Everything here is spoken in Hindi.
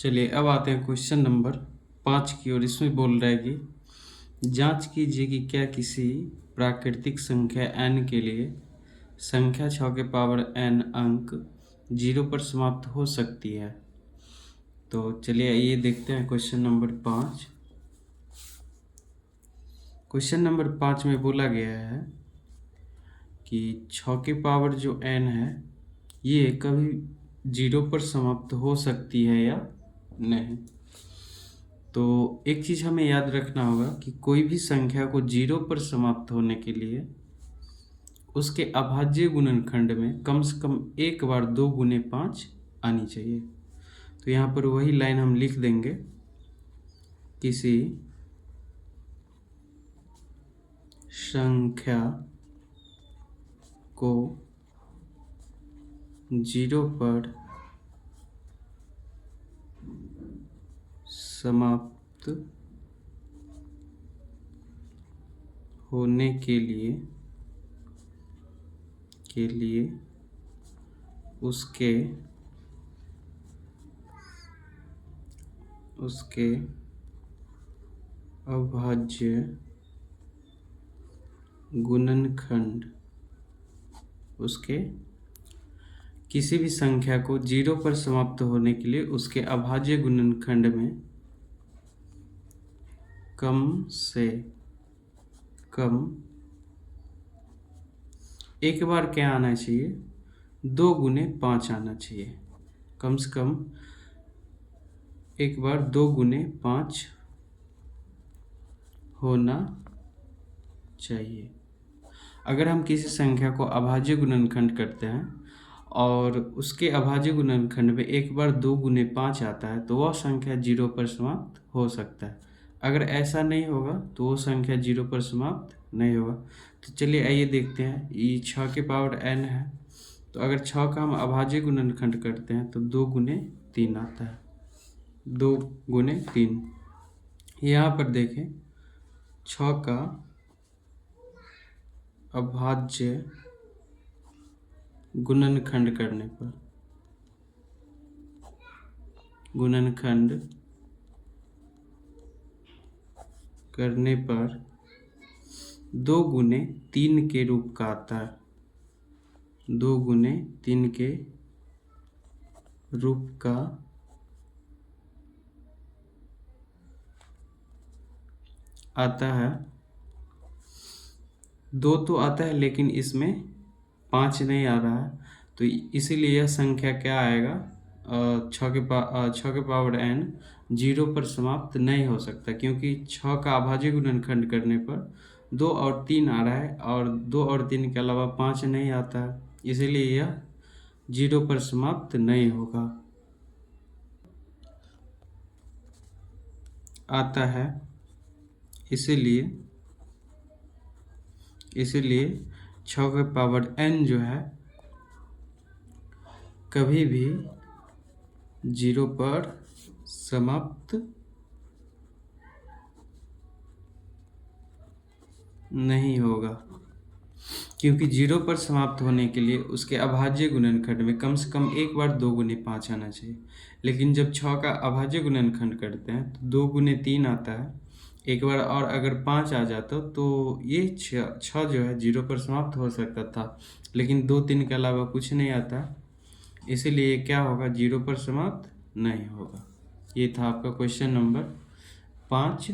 चलिए अब आते हैं क्वेश्चन नंबर 5 की ओर। इसमें बोल रहा है कि जांच कीजिए कि क्या किसी प्राकृतिक संख्या n के लिए संख्या 6 के पावर n अंक 0 पर समाप्त हो सकती है। तो चलिए ये देखते हैं क्वेश्चन नंबर 5। क्वेश्चन नंबर 5 में बोला गया है कि 6 के पावर जो n है ये कभी 0 पर समाप्त हो सकती है या नहीं। तो एक चीज़ हमें याद रखना होगा कि कोई भी संख्या को 0 पर समाप्त होने के लिए उसके अभाज्य गुणनखंड में कम से कम एक बार 2 गुने 5 आनी चाहिए। तो यहाँ पर वही लाइन हम लिख देंगे, किसी संख्या को 0 पर समाप्त होने के लिए उसके अभाज्य गुणनखंड, उसके किसी भी संख्या को 0 पर समाप्त होने के लिए उसके अभाज्य गुणनखंड में कम से कम एक बार क्या आना चाहिए, 2 गुने 5 आना चाहिए। कम से कम एक बार 2 गुने 5 होना चाहिए। अगर हम किसी संख्या को अभाज्य गुणनखंड करते हैं और उसके अभाज्य गुणनखंड में एक बार 2 गुने 5 आता है तो वह संख्या 0 पर समाप्त हो सकता है। अगर ऐसा नहीं होगा तो वो संख्या 0 पर समाप्त नहीं होगा। तो चलिए आइए देखते हैं। ये 6 के पावर n है, तो अगर 6 का हम अभाज्य गुणनखंड करते हैं तो 2 गुने 3 आता है, 2 गुने 3। यहाँ पर देखें 6 का अभाज्य गुणनखंड करने पर 2 गुने 3 के रूप का आता है, 2 गुने 3 के रूप का आता है। 2 तो आता है लेकिन इसमें 5 नहीं आ रहा है, तो इसीलिए यह संख्या क्या आएगा, 6 के पावर n 0 पर समाप्त नहीं हो सकता, क्योंकि 6 का अभाज्य गुणनखंड करने पर 2 और 3 आ रहा है और 2 और 3 के अलावा 5 नहीं आता है, इसीलिए यह 0 पर समाप्त नहीं होगा। आता है इसीलिए 6 के पावर n जो है कभी भी 0 पर समाप्त नहीं होगा, क्योंकि 0 पर समाप्त होने के लिए उसके अभाज्य गुणनखंड में कम से कम एक बार 2 गुने 5 आना चाहिए। लेकिन जब 6 का अभाज्य गुणनखंड करते हैं तो 2 गुने 3 आता है, एक बार और अगर 5 आ जाता तो ये 6 जो है 0 पर समाप्त हो सकता था, लेकिन 2 3 के अलावा कुछ नहीं आता, इसीलिए क्या होगा, 0 पर समाप्त नहीं होगा। ये था आपका क्वेश्चन नंबर 5।